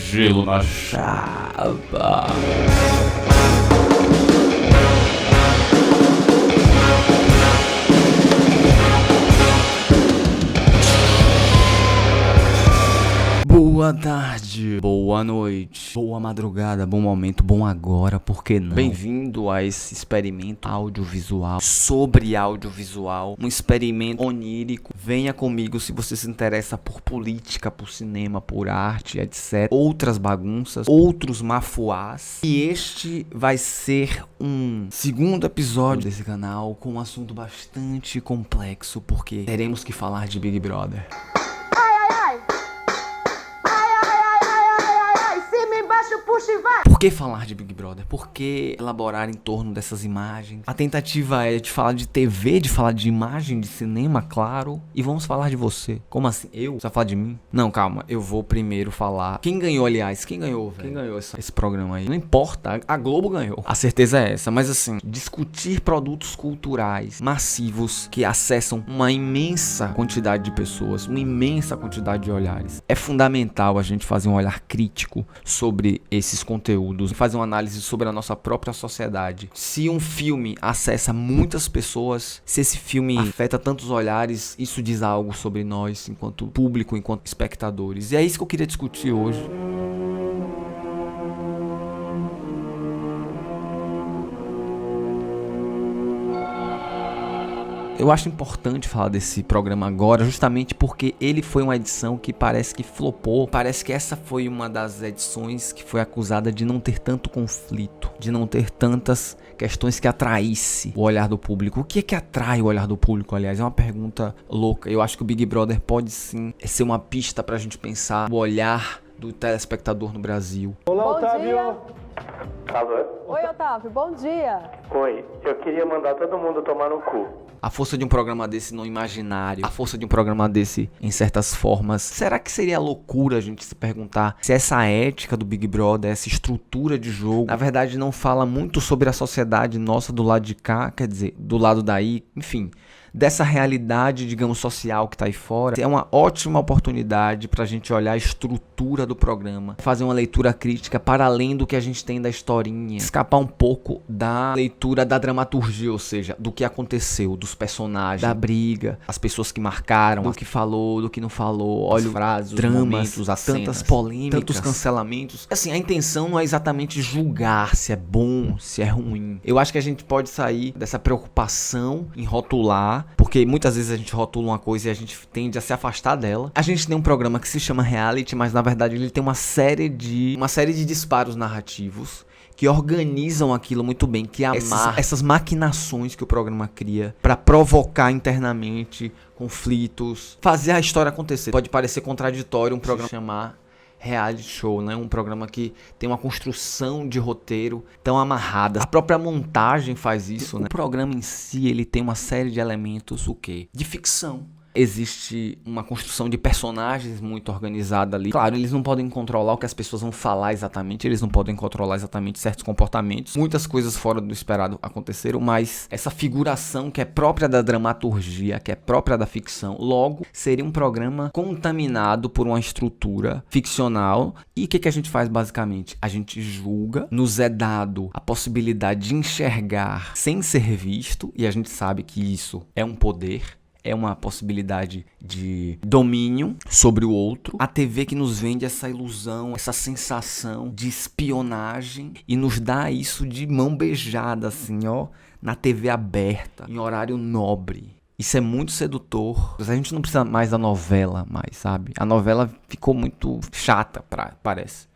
gelo na chapa. Boa tarde, boa noite, boa madrugada, bom momento, bom agora, por que não? Bem-vindo a esse experimento audiovisual, sobre audiovisual, um experimento onírico. Venha comigo se você se interessa por política, por cinema, por arte, etc. Outras bagunças, outros mafuás. E este vai ser um segundo episódio desse canal com um assunto bastante complexo, porque teremos que falar de Big Brother. Por que falar de Big Brother? Por que elaborar em torno dessas imagens? A tentativa é de falar de TV, de falar de imagem, de cinema, claro. E vamos falar de você. Como assim? Eu? Você vai falar de mim? Não, calma. Eu vou primeiro falar. Quem ganhou, aliás? Quem ganhou, velho? Quem ganhou esse programa aí? Não importa. A Globo ganhou. A certeza é essa. Mas assim, discutir produtos culturais massivos que acessam uma imensa quantidade de pessoas, uma imensa quantidade de olhares. É fundamental a gente fazer um olhar crítico sobre esses conteúdos, fazer uma análise sobre a nossa própria sociedade. Se um filme acessa muitas pessoas, se esse filme afeta tantos olhares, isso diz algo sobre nós enquanto público, enquanto espectadores. E é isso que eu queria discutir hoje. Eu acho importante falar desse programa agora, justamente porque ele foi uma edição que parece que flopou. Parece que essa foi uma das edições que foi acusada de não ter tanto conflito, de não ter tantas questões que atraísse o olhar do público. O que é que atrai o olhar do público, aliás? É uma pergunta louca. Eu acho que o Big Brother pode sim ser uma pista pra gente pensar o olhar do telespectador no Brasil. Olá, Otávio. Alô? Oi, Otávio, bom dia. Oi, eu queria mandar todo mundo tomar no cu. A força de um programa desse no imaginário, a força de um programa desse em certas formas. Será que seria loucura a gente se perguntar se essa ética do Big Brother, essa estrutura de jogo, na verdade não fala muito sobre a sociedade nossa do lado de cá, quer dizer, do lado daí, enfim, dessa realidade, digamos, social que tá aí fora. É uma ótima oportunidade pra gente olhar a estrutura do programa, fazer uma leitura crítica para além do que a gente tem da historinha, escapar um pouco da leitura da dramaturgia, ou seja, do que aconteceu, dos personagens, da briga, as pessoas que marcaram, do que falou, do que não falou, olha, as frases, os dramas, momentos, as tantas polêmicas, tantos cancelamentos. Assim, a intenção não é exatamente julgar se é bom, se é ruim. Eu acho que a gente pode sair dessa preocupação em rotular, porque muitas vezes a gente rotula uma coisa e a gente tende a se afastar dela. A gente tem um programa que se chama Reality, mas na verdade ele tem uma série de disparos narrativos que organizam aquilo muito bem, que amarram essas maquinações que o programa cria pra provocar internamente conflitos, fazer a história acontecer. Pode parecer contraditório um programa chamar reality show, né? Um programa que tem uma construção de roteiro tão amarrada. A própria montagem faz isso, né? O programa em si, ele tem uma série de elementos, o quê? De ficção. Existe uma construção de personagens muito organizada ali. Claro, eles não podem controlar o que as pessoas vão falar exatamente, eles não podem controlar exatamente certos comportamentos. Muitas coisas fora do esperado aconteceram, mas essa figuração que é própria da dramaturgia, que é própria da ficção, logo seria um programa contaminado por uma estrutura ficcional. E o que a gente faz basicamente? A gente julga, nos é dado a possibilidade de enxergar sem ser visto, e a gente sabe que isso é um poder. É uma possibilidade de domínio sobre o outro. A TV que nos vende essa ilusão, essa sensação de espionagem e nos dá isso de mão beijada, assim, ó, na TV aberta, em horário nobre. Isso é muito sedutor. A gente não precisa mais da novela, sabe? A novela ficou muito chata, parece.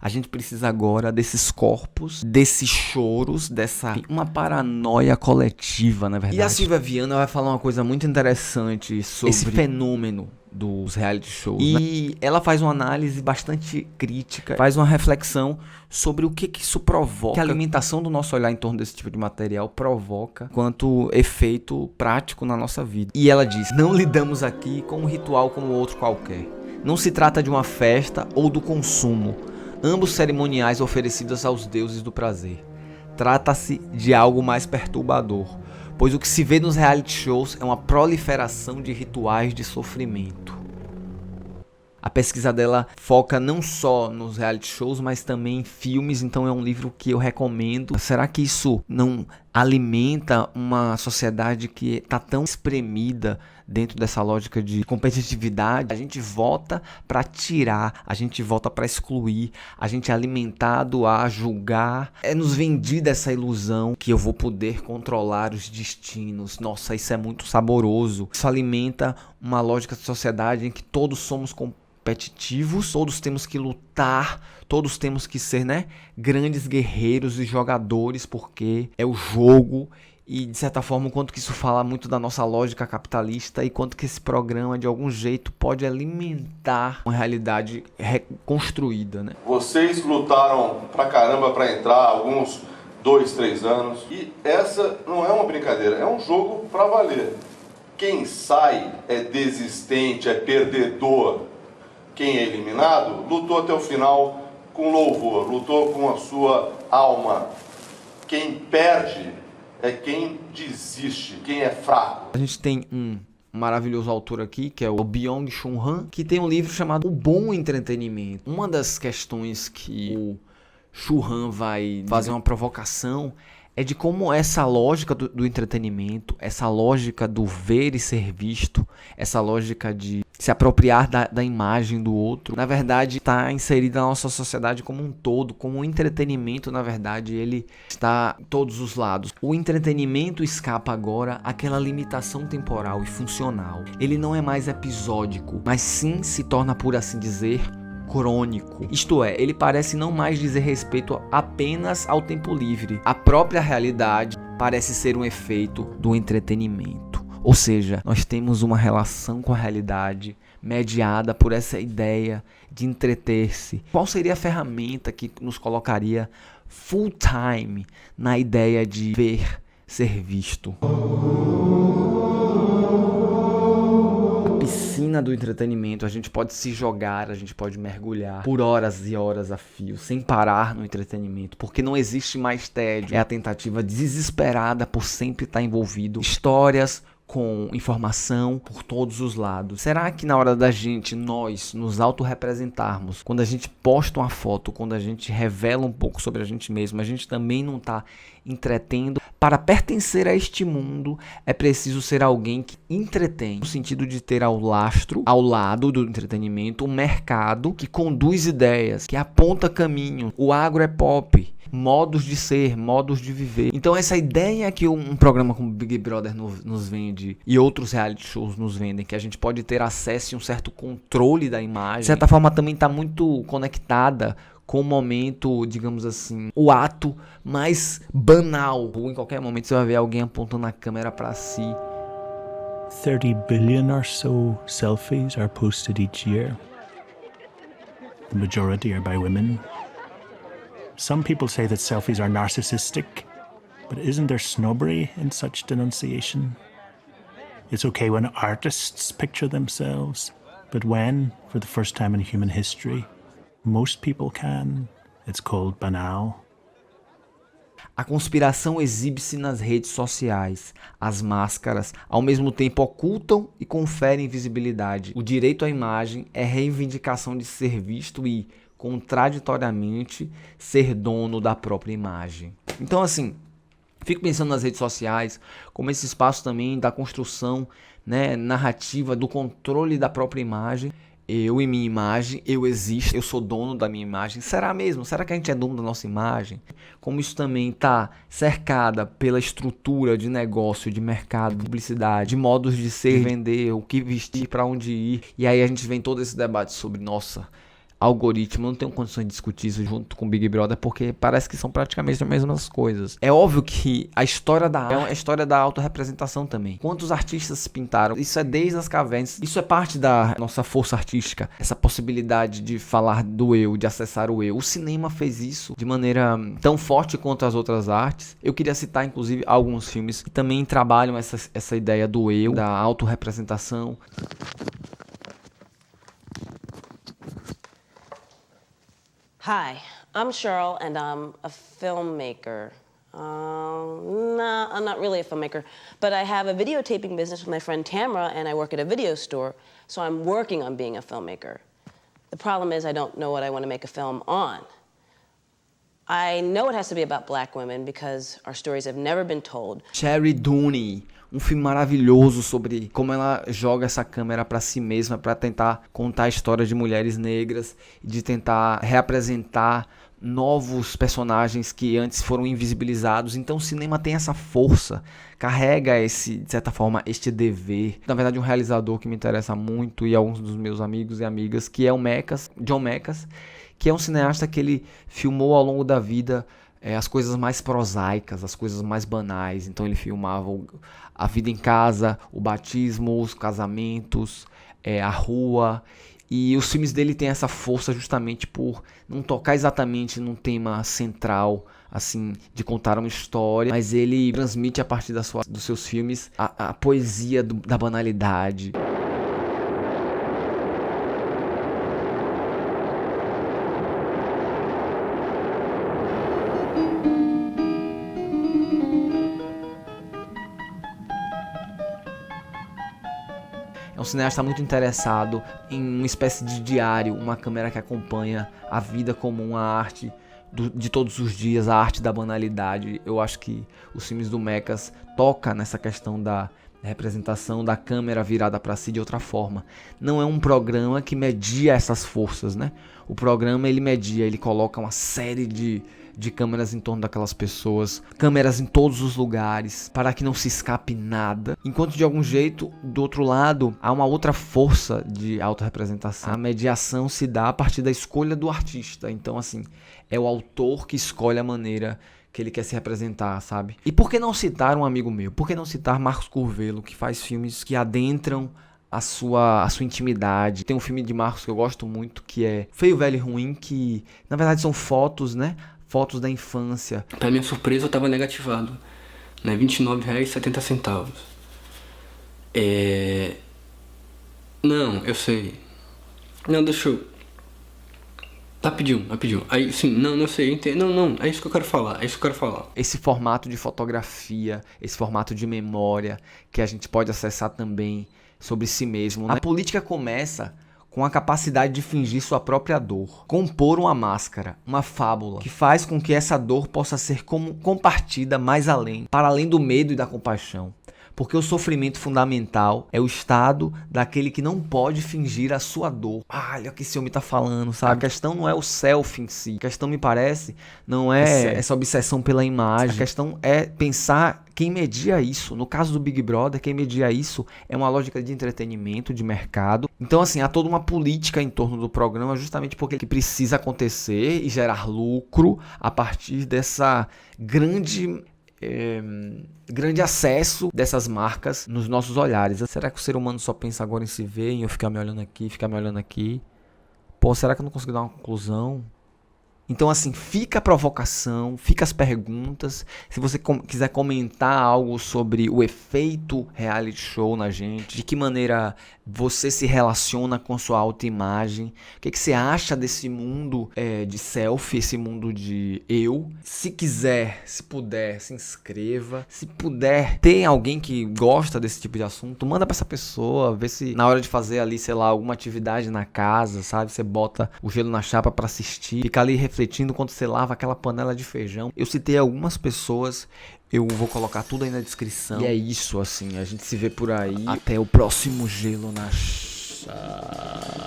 A gente precisa agora desses corpos, desses choros, uma paranoia coletiva, na verdade. E a Silvia Viana vai falar uma coisa muito interessante sobre esse fenômeno dos reality shows. E né? Ela faz uma análise bastante crítica, faz uma reflexão sobre o que isso provoca, que a alimentação do nosso olhar em torno desse tipo de material provoca quanto efeito prático na nossa vida. E ela diz: não lidamos aqui com um ritual como outro qualquer. Não se trata de uma festa ou do consumo, ambos cerimoniais oferecidos aos deuses do prazer. Trata-se de algo mais perturbador, pois o que se vê nos reality shows é uma proliferação de rituais de sofrimento. A pesquisa dela foca não só nos reality shows, mas também em filmes, então é um livro que eu recomendo. Será que isso não alimenta uma sociedade que está tão espremida dentro dessa lógica de competitividade? A gente vota para tirar, a gente vota para excluir, a gente é alimentado a julgar. É nos vendida essa ilusão que eu vou poder controlar os destinos. Nossa, isso é muito saboroso. Isso alimenta uma lógica de sociedade em que todos somos competitivos, todos temos que lutar, todos temos que ser, grandes guerreiros e jogadores, porque é o jogo. E de certa forma, o quanto que isso fala muito da nossa lógica capitalista e quanto que esse programa de algum jeito pode alimentar uma realidade reconstruída, Vocês lutaram pra caramba pra entrar, alguns 2, 3 anos, e essa não é uma brincadeira, é um jogo pra valer. Quem sai é desistente, é perdedor. Quem é eliminado lutou até o final com louvor, lutou com a sua alma. Quem perde é quem desiste, quem é fraco. A gente tem um maravilhoso autor aqui, que é o Byung-Chul Han, que tem um livro chamado O Bom Entretenimento. Uma das questões que o Chul Han vai fazer uma provocação é de como essa lógica do entretenimento, essa lógica do ver e ser visto, essa lógica de se apropriar da imagem do outro, na verdade está inserida na nossa sociedade como um todo, como um entretenimento, na verdade, ele está em todos os lados. O entretenimento escapa agora àquela limitação temporal e funcional. Ele não é mais episódico, mas sim se torna, por assim dizer, crônico. Isto é, ele parece não mais dizer respeito apenas ao tempo livre. A própria realidade parece ser um efeito do entretenimento. Ou seja, nós temos uma relação com a realidade mediada por essa ideia de entreter-se. Qual seria a ferramenta que nos colocaria full time na ideia de ver, ser visto? Piscina do entretenimento, a gente pode se jogar, a gente pode mergulhar por horas e horas a fio, sem parar no entretenimento, porque não existe mais tédio. É a tentativa desesperada por sempre estar envolvido. Histórias com informação por todos os lados. Será que na hora da gente, nós, nos autorrepresentarmos, quando a gente posta uma foto, quando a gente revela um pouco sobre a gente mesmo, a gente também não está entretendo? Para pertencer a este mundo, é preciso ser alguém que entretém, no sentido de ter ao lado do entretenimento, um mercado que conduz ideias, que aponta caminho. O agro é pop. Modos de ser, modos de viver. Então essa ideia que um programa como Big Brother nos vende e outros reality shows nos vendem, que a gente pode ter acesso e um certo controle da imagem, de certa forma também está muito conectada com o momento, digamos assim, o ato mais banal. Ou em qualquer momento você vai ver alguém apontando a câmera para si. 30 billion or so selfies are posted each year. The majority are by women. Some people say that selfies are narcissistic, but isn't there snobbery in such denunciation? It's okay when artists picture themselves, but when, for the first time in human history, most people can, it's called banal. A conspiração exibe-se nas redes sociais. As máscaras, ao mesmo tempo, ocultam e conferem visibilidade. O direito à imagem é reivindicação de ser visto e, contraditoriamente, ser dono da própria imagem. Então, assim, fico pensando nas redes sociais como esse espaço também da construção, narrativa, do controle da própria imagem. Eu e minha imagem, eu existo, eu sou dono da minha imagem. Será mesmo? Será que a gente é dono da nossa imagem? Como isso também está cercada pela estrutura de negócio, de mercado, de publicidade, de modos de ser, vender, o que vestir, para onde ir. E aí a gente vem todo esse debate sobre, nossa, algoritmo. Eu não tenho condições de discutir isso junto com o Big Brother, porque parece que são praticamente as mesmas coisas. É óbvio que a história da arte é a história da autorrepresentação também. Quantos artistas se pintaram? Isso é desde as cavernas. Isso é parte da nossa força artística. Essa possibilidade de falar do eu, de acessar o eu. O cinema fez isso de maneira tão forte quanto as outras artes. Eu queria citar, inclusive, alguns filmes que também trabalham essa ideia do eu, da autorrepresentação. Hi, I'm Cheryl, and I'm a filmmaker. No, I'm not really a filmmaker, but I have a videotaping business with my friend Tamara, and I work at a video store, so I'm working on being a filmmaker. The problem is I don't know what I want to make a film on. I know it has to be about black women because our stories have never been told. Cherry Dooney, um filme maravilhoso sobre como ela joga essa câmera para si mesma para tentar contar a história de mulheres negras e de tentar reapresentar novos personagens que antes foram invisibilizados. Então o cinema tem essa força, carrega esse, de certa forma, este dever. Na verdade, um realizador que me interessa muito e alguns dos meus amigos e amigas, que é o John Mekas, que é um cineasta que ele filmou ao longo da vida as coisas mais prosaicas, as coisas mais banais. Então ele filmava a vida em casa, o batismo, os casamentos, a rua. E os filmes dele têm essa força justamente por não tocar exatamente num tema central, assim, de contar uma história, mas ele transmite a partir dos seus filmes a poesia da banalidade. É um cineasta muito interessado em uma espécie de diário, uma câmera que acompanha a vida comum, a arte de todos os dias, a arte da banalidade. Eu acho que os filmes do Mekas tocam nessa questão da representação da câmera virada para si de outra forma. Não é um programa que media essas forças, né? O programa ele media, ele coloca uma série de câmeras em torno daquelas pessoas, câmeras em todos os lugares, para que não se escape nada. Enquanto de algum jeito, do outro lado, há uma outra força de autorrepresentação. A mediação se dá a partir da escolha do artista. Então, assim, é o autor que escolhe a maneira que ele quer se representar, sabe? E por que não citar um amigo meu? Por que não citar Marcos Curvelo, que faz filmes que adentram a sua intimidade? Tem um filme de Marcos que eu gosto muito, que é Feio, Velho e Ruim, que na verdade são fotos, né? Fotos da infância. Pra minha surpresa, eu tava negativado, né? R$29,70. Não, eu sei. Não, deixa eu... Rapidinho. Aí, sim, não sei, eu entendo. Não, é isso que eu quero falar, Esse formato de fotografia, esse formato de memória, que a gente pode acessar também sobre si mesmo, né? A política começa com a capacidade de fingir sua própria dor. Compor uma máscara, uma fábula, que faz com que essa dor possa ser compartida mais além, para além do medo e da compaixão. Porque o sofrimento fundamental é o estado daquele que não pode fingir a sua dor. Olha o que esse homem tá falando, sabe? A questão não é o self em si. A questão, me parece, não é essa obsessão pela imagem. A questão é pensar quem media isso. No caso do Big Brother, quem media isso é uma lógica de entretenimento, de mercado. Então, assim, há toda uma política em torno do programa justamente porque ele precisa acontecer e gerar lucro a partir dessa grande acesso dessas marcas nos nossos olhares. Será que o ser humano só pensa agora em se ver, em eu ficar me olhando aqui? Pô, será que eu não consigo dar uma conclusão? Então, assim, fica a provocação, fica as perguntas. Se você quiser comentar algo sobre o efeito reality show na gente, de que maneira você se relaciona com sua autoimagem, o que você acha desse mundo de selfie, esse mundo de eu. Se quiser, se puder, se inscreva. Se puder, tem alguém que gosta desse tipo de assunto, manda pra essa pessoa, vê se na hora de fazer ali, sei lá, alguma atividade na casa, sabe? Você bota o gelo na chapa pra assistir, fica ali refletindo enquanto você lava aquela panela de feijão. Eu citei algumas pessoas, eu vou colocar tudo aí na descrição. E é isso, assim, a gente se vê por aí. Até o próximo Gelo na Chapa.